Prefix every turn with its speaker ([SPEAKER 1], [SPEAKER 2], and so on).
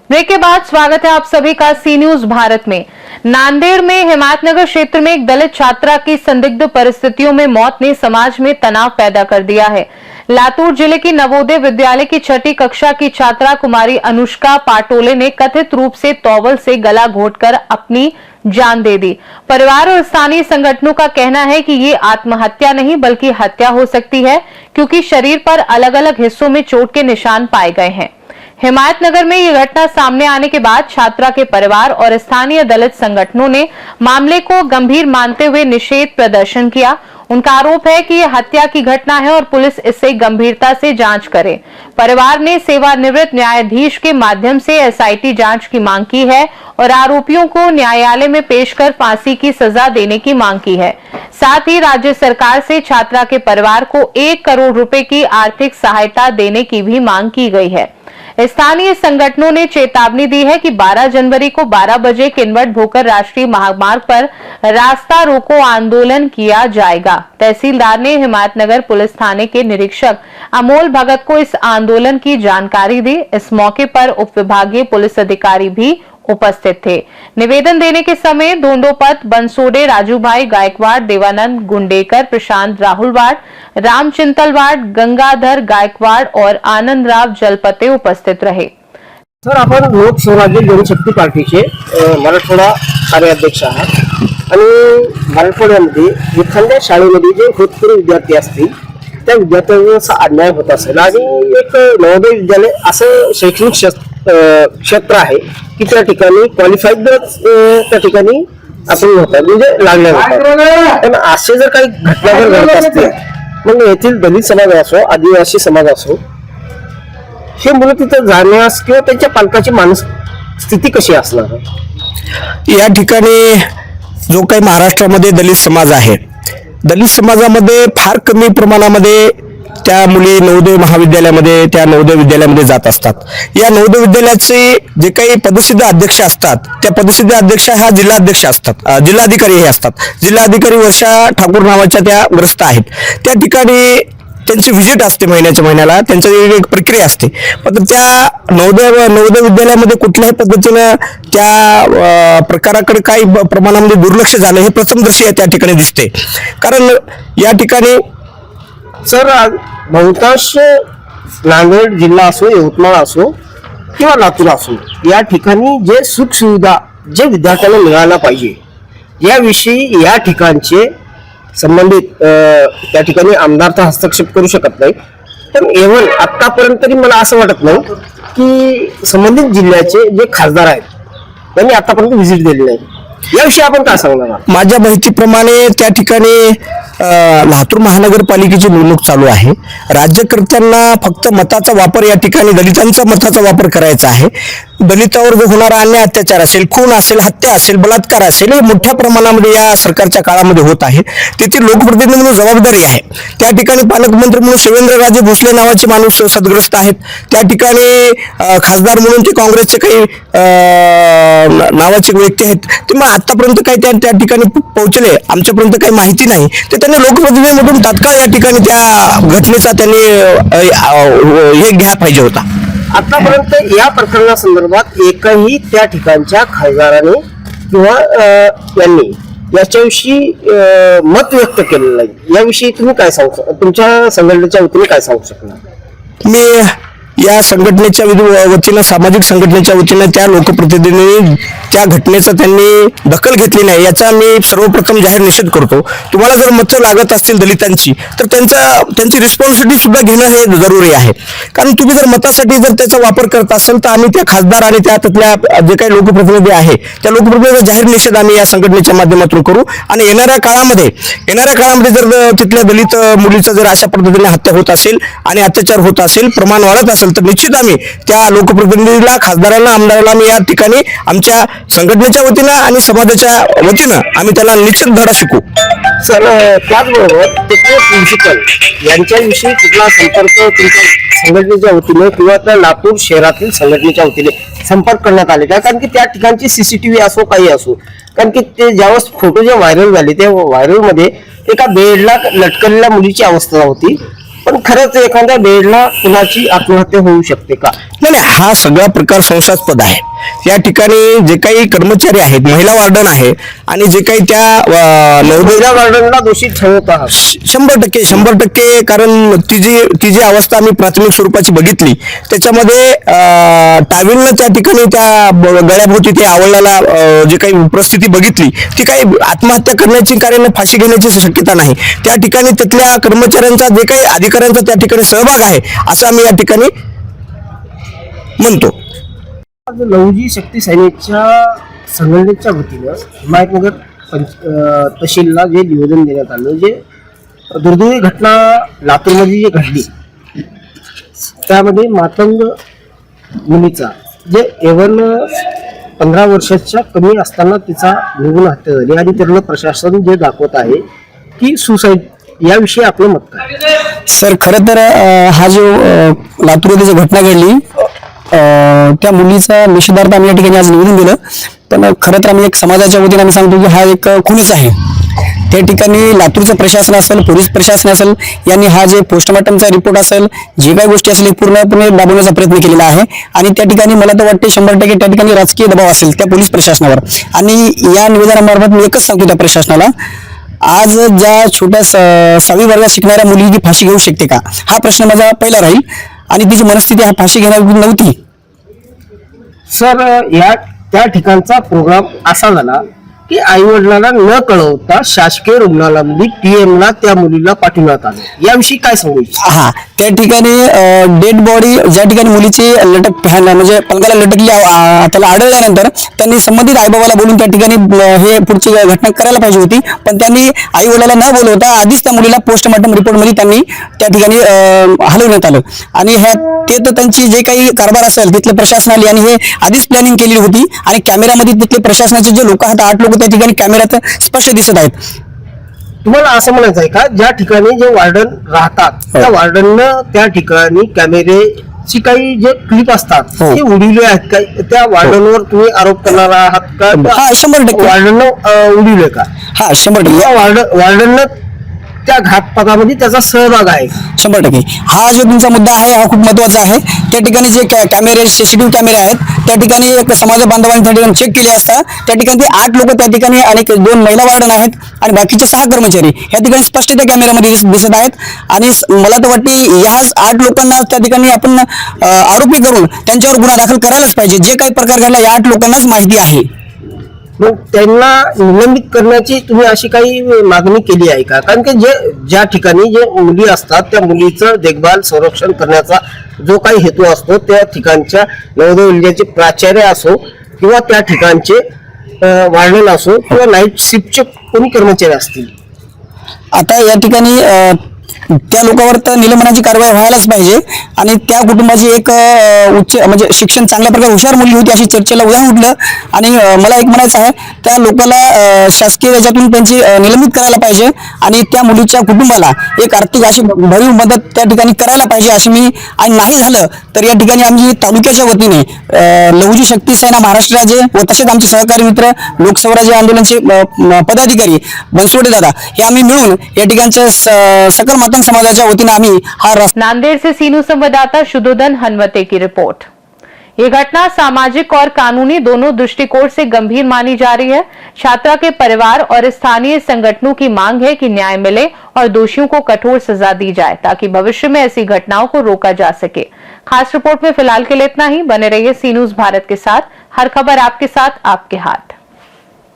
[SPEAKER 1] Break के बाद स्वागत है आप सभी का सी न्यूज भारत में। नांदेड़ में हिमायतनगर क्षेत्र में एक दलित छात्रा की संदिग्ध परिस्थितियों में मौत ने समाज में तनाव पैदा कर दिया है। लातूर जिले की नवोदय विद्यालय की 6ठी कक्षा की छात्रा कुमारी अनुष्का पाटोले ने कथित रूप से तौवल से गला घोंटकर अपनी जान दे दी। परिवार और स्थानीय संगठनों का कहना है कि ये आत्महत्या नहीं बल्कि हत्या हो सकती है, क्योंकि शरीर पर अलग अलग हिस्सों में चोट के निशान पाए गए हैं। हिमायतनगर में यह घटना सामने आने के बाद छात्रा के परिवार और स्थानीय दलित संगठनों ने मामले को गंभीर मानते हुए निषेध प्रदर्शन किया। उनका आरोप है कि यह हत्या की घटना है और पुलिस इसे गंभीरता से जांच करे। परिवार ने सेवानिवृत्त न्यायाधीश के माध्यम से एसआईटी जांच की मांग की है और आरोपियों को न्यायालय में पेश कर फांसी की सजा देने की मांग की है। साथ ही राज्य सरकार से छात्रा के परिवार को 1 करोड़ रुपए की आर्थिक सहायता देने की भी मांग की गई है। स्थानीय संगठनों ने चेतावनी दी है कि 12 जनवरी को 12 बजे किनवट भोकर राष्ट्रीय महामार्ग पर रास्ता रोको आंदोलन किया जाएगा। तहसीलदार ने हिमायतनगर पुलिस थाने के निरीक्षक अमोल भगत को इस आंदोलन की जानकारी दी। इस मौके पर उप विभागीय पुलिस अधिकारी भी उपस्थित थे। निवेदन देने के समय दोंडोपत, बंसोडे, राजूभाई गायकवाड़, देवानंद गुंडेकर, प्रशांत राहुलवाड़, राम चिंतलवाड़, गंगाधर गायकवाड़ और आनंद राव जलपते उपस्थित रहे।
[SPEAKER 2] सर, आपण लोक स्वराज्य जनशक्ती पार्टीचे मराठवाडा कार्याध्यक्ष आहात आणि मराठवाड्यामध्ये एखाद्या शाळेमध्ये जे होतकरू विद्यार्थी असतील त्या विद्यार्थ्यांना असा अन्याय होत असेल आणि एक नवोदय विद्यालय असं शैक्षणिक क्षेत्र आहे की त्या ठिकाणी क्वालिफाईड त्या ठिकाणी आपण होतात म्हणजे लागल्या जातात। पण असे जर काही घटना जर घडत असतील मग येथील दलित समाज असो, आदिवासी समाज असो, हे मुलं तिथे जाण्यास किंवा त्यांच्या पालकाची मानसिकस्थिती कशी असणार?
[SPEAKER 3] या ठिकाणी जो काही महाराष्ट्रामध्ये दलित समाज आहे, दलित समाजामध्ये फार कमी प्रमाणामध्ये त्या मुली नवोदय महाविद्यालयामध्ये, त्या नवोदय विद्यालयामध्ये जात असतात। या नवोदय विद्यालयाचे जे काही पदसिद्ध अध्यक्ष असतात, त्या पदसिद्ध अध्यक्ष हा जिल्हाध्यक्ष असतात, जिल्हाधिकारी हे असतात। जिल्हाधिकारी वर्षा ठाकूर नावाच्या त्या ग्रस्त आहेत। त्या ठिकाणी त्यांची व्हिजिट असते महिन्याला, त्यांची एक प्रक्रिया असते। पण त्या नवोदय विद्यालयामध्ये कुठल्याही पद्धतीनं त्या प्रकाराकडे काही प्रमाणामध्ये दुर्लक्ष झालं हे प्रथमदर्शी त्या ठिकाणी दिसते। कारण या ठिकाणी
[SPEAKER 2] सर, बहुतांश नांदेड जिल्हा असो, यवतमाळ असो किंवा लातूर असो, या ठिकाणी जे सुख सुविधा जे विद्यार्थ्यांना मिळायला पाहिजे याविषयी या ठिकाणचे संबंधित त्या ठिकाणी आमदार तर हस्तक्षेप करू शकत नाही। पण एव्हन आतापर्यंत तरी मला असं वाटत नाही की संबंधित जिल्ह्याचे जे खासदार आहेत त्यांनी आतापर्यंत व्हिजिट दिली नाही। याविषयी आपण काय सांगणार?
[SPEAKER 3] माझ्या माहितीप्रमाणे त्या ठिकाणी लातूर महानगरपालिकेची निवडणूक चालू आहे। राज्यकर्त्यांना फक्त मताचा वापर या ठिकाणी दलितांचा मताचा वापर करायचा आहे। दलितावर जो होणारा अन्याय अत्याचार असेल, खून असेल, हत्या असेल, बलात्कार असेल, हे मोठ्या प्रमाणामध्ये या सरकारच्या काळामध्ये होत आहे। तेथील लोकप्रतिनिधी म्हणून जबाबदारी आहे। त्या ठिकाणी पालकमंत्री म्हणून शिवेंद्रराजे भोसले नावाचे माणूस सदग्रस्त आहेत। त्या ठिकाणी खासदार म्हणून ते काँग्रेसचे काही नावाचे व्यक्ती आहेत। ते मग आतापर्यंत काही त्या ठिकाणी पोहोचले आमच्यापर्यंत काही माहिती नाही। ते त्यांनी लोकप्रतिनिधीमधून तात्काळ या ठिकाणी त्या घटनेचा त्यांनी हे घ्या पाहिजे होता।
[SPEAKER 2] आतापर्यंत या प्रकरणासंदर्भात एकही त्या ठिकाणच्या खासदाराने किंवा यांनी याच्याविषयी मत व्यक्त केलेलं नाही। याविषयी तुम्ही काय सांगू, तुमच्या संघटनेच्या वतीने काय सांगू शकणार?
[SPEAKER 3] मी या संघटनेच्या वतीनं, सामाजिक संघटनेच्या वतीनं त्या लोकप्रतिनिधींनी त्या घटनेचा त्यांनी दखल घेतली नाही याचा मी सर्वप्रथम जाहीर निषेध करतो। तुम्हाला जर मतं लागत असतील दलितांची तर त्यांची रिस्पॉन्सिबिलिटी सुद्धा घेणं हे जरुरी आहे। कारण तुम्ही जर मतासाठी जर त्याचा वापर करत असाल तर आम्ही त्या खासदार आणि त्यातल्या जे काही लोकप्रतिनिधी आहे त्या लोकप्रतिनिधीचा जाहीर निषेध आम्ही या संघटनेच्या माध्यमातून करू। आणि येणाऱ्या काळामध्ये जर तिथल्या दलित मुलीचं जर अशा पद्धतीने हत्या होत असेल आणि अत्याचार होत असेल, प्रमाण वाढत असेल असेल तर निश्चित आम्ही त्या लोकप्रतिनिधीला, खासदारांना, आमदारांना आम्ही या ठिकाणी आमच्या संघटनेच्या वतीनं आणि समाजाच्या वतीनं आम्ही त्याला निश्चित धडा शिकू.
[SPEAKER 2] सर, त्याचबरोबर तिथले प्रिन्सिपल यांच्याविषयी कुठला संपर्क तुमच्या संघटनेच्या वतीने किंवा त्या लातूर शहरातील संघटनेच्या वतीने संपर्क करण्यात आले का? कारण की त्या ठिकाणची सीसीटीव्ही असो काही असो, कारण की ते ज्यावेळेस फोटो जे व्हायरल झाले त्या व्हायरल मध्ये एका बेडला लटकलेल्या मुलीची अवस्था होती. पण खरंच एखाद्या बेडला कुणाची आत्महत्या होऊ शकते का?
[SPEAKER 3] नाही, हा सगळा प्रकार संशयास्पद आहे. या ठिकाणी जे काही कर्मचारी आहेत, महिला वार्डन आहे आणि जे काही त्या
[SPEAKER 2] महिला वार्डनला दोषी ठरवत आहात?
[SPEAKER 3] 100%, कारण ती जी अवस्था आम्ही प्राथमिक स्वरूपाची बघितली त्याच्यामध्ये टाविलनं त्या ठिकाणी त्या गळ्याभोवती ते आवळल्याला जे काही परिस्थिती बघितली ती काही आत्महत्या करण्याची कारण फाशी घेण्याची शक्यता नाही. त्या ठिकाणी तिथल्या कर्मचाऱ्यांचा जे काही अधिकाऱ्यांचा त्या ठिकाणी सहभाग आहे असं आम्ही या ठिकाणी म्हणतो.
[SPEAKER 2] आज लहुजी शक्ती सैनिकच्या संघटनेच्या वतीनं हिमायतनगर तहसीलला जे निवेदन देण्यात आलं, जे दुर्दैवी घटना लातूरमध्ये जी घडली त्यामध्ये मातंग मुलीचा जे एवन 15 वर्षाच्या कमी असताना तिचा निर्गुण हत्या झाली आणि त्याला प्रशासन जे दाखवत आहे की सुसाईड, याविषयी आपलं मत काय?
[SPEAKER 4] सर, खरं तर हा जो लातूरमध्ये जी घटना घडली त्या मुलीचा निषेधार्थ आम्ही या ठिकाणी आज निवेदन दिलं. पण खरं तर आम्ही एक समाजाच्या वतीने आम्ही सांगतो की हा एक खूनच आहे. त्या ठिकाणी लातूरचं प्रशासन असेल, पोलीस प्रशासन असेल, यांनी हा जे पोस्टमॉर्टमचा रिपोर्ट असेल, जे काही गोष्टी असेल पूर्णपणे दाबवण्याचा प्रयत्न केलेला आहे. आणि त्या ठिकाणी मला तर वाटते 100% त्या ठिकाणी राजकीय दबाव असेल त्या पोलीस प्रशासनावर. आणि या निवेदनामार्फत मी एकच सांगतो त्या प्रशासनाला, आज ज्या छोट्या 6वी वर्गात शिकणाऱ्या मुली फाशी घेऊ शकते का, हा प्रश्न माझा पहिला राहील. आणि तिची मनस्थिती हा फाशी घेण्याची नव्हती.
[SPEAKER 2] सर, त्या ठिकाणचा प्रोग्राम असा झाला की आई वडिलांना न कळवता शासकीय रुग्णालयामध्ये PM ला त्या मुलीला पाठवण्यात आलं. याविषयी काय सांगू इच्छिता?
[SPEAKER 4] हा, त्या ठिकाणी डेड बॉडी ज्या ठिकाणी मुलीची म्हणजे पलंगाला लटकली त्याला आढळल्यानंतर त्यांनी संबंधित आईबाबाला बोलून त्या ठिकाणी हे पुढची घटना करायला पाहिजे होती. पण त्यांनी आई वडिलांना न बोलवता आधीच त्या मुलीला पोस्टमॉर्टम रिपोर्टमध्ये त्यांनी त्या ठिकाणी हलवण्यात आलं. आणि ते तर त्यांची जे काही कारभार असेल तिथल्या प्रशासनाने आणि हे आधीच प्लॅनिंग केलेली होती. आणि कॅमेऱ्यामध्ये तिथले प्रशासनाचे जे लोक आहेत 8 लोक त्या ठिकाणी कॅमेऱ्यात स्पष्ट दिसत आहेत.
[SPEAKER 2] तुम्हाला असं म्हणायचं आहे का जे ठिकाणी जे वार्डन राहतात त्या वार्डननं त्या ठिकाणी कॅमेरेची काही जे क्लिप असतात ते उडविले आहेत का? त्या वार्डनवर तुम्ही आरोप करणार आहात का?
[SPEAKER 4] हा, 100%
[SPEAKER 2] वार्डननं उडविले का?
[SPEAKER 4] हा, 100%
[SPEAKER 2] वार्डननं त्या घातपातामध्ये त्याचा सहभाग आहे?
[SPEAKER 4] 100%. हा जो तुमचा मुद्दा आहे हा खूप महत्वाचा आहे. त्या ठिकाणी जे कॅमेरे, CCTV कॅमेरे आहेत त्या ठिकाणी एक समाज बांधवांनी त्या ठिकाणी चेक केले असता त्या ठिकाणी ते 8 लोक त्या ठिकाणी आणि 2 महिला वार्डन आहेत आणि बाकीचे 6 कर्मचारी या ठिकाणी स्पष्ट त्या कॅमेऱ्यामध्ये दिसत आहेत. आणि मला तर वाटते याच 8 लोकांना त्या ठिकाणी आपण आरोपी करून त्यांच्यावर गुन्हा दाखल करायलाच पाहिजे. जे काही प्रकार घडला या 8 लोकांनाच माहिती आहे.
[SPEAKER 2] मग त्यांना निलंबित करण्याची तुम्ही अशी काही मागणी केली आहे का? कारण की ज्या ठिकाणी जे मुली असतात त्या मुलीचं देखभाल संरक्षण करण्याचा जो काही हेतू असतो त्या ठिकाणच्या नवोदय विद्यालयाचे प्राचार्य असो किंवा त्या ठिकाणचे वार्डन असो किंवा नाईट शिफ्टचे कोणी कर्मचारी असतील,
[SPEAKER 4] आता या ठिकाणी त्या लोकांवर तर निलंबनाची कारवाई व्हायलाच पाहिजे. आणि त्या कुटुंबाची एक उच्च म्हणजे शिक्षण चांगल्या प्रकारे हुशार मुलगी होती अशी चर्चेला उदाहरण उठलं. आणि मला एक म्हणायचं आहे त्या लोकांना शासकीय याच्यातून त्यांची निलंबित करायला पाहिजे आणि त्या मुलीच्या कुटुंबाला एक आर्थिक अशी भरीव मदत त्या ठिकाणी करायला पाहिजे अशी मी. आणि नाही झालं तर या ठिकाणी आम्ही तालुक्याच्या वतीने लहुजी शक्ती सेना महाराष्ट्र राज्य व तसेच आमचे सहकारी मित्र लोकस्वराज्य आंदोलनचे पदाधिकारी बनसोडे दादा हे आम्ही मिळून या ठिकाणच्या सकल मातंग समाजाच्या वतीने आम्ही हा
[SPEAKER 1] नांदेड़ से सीनू संवाददाता शुद्धोधन हनवते की रिपोर्ट। ये घटना सामाजिक और कानूनी दोनों दृष्टिकोण से गंभीर मानी जा रही है। छात्रा के परिवार और स्थानीय संगठनों की मांग है कि न्याय मिले और दोषियों को कठोर सजा दी जाए ताकि भविष्य में ऐसी घटनाओं को रोका जा सके। खास रिपोर्ट में फिलहाल के लिए इतना ही। बने रहिए सी न्यूज़ भारत के साथ। हर खबर आपके साथ, आपके हाथ।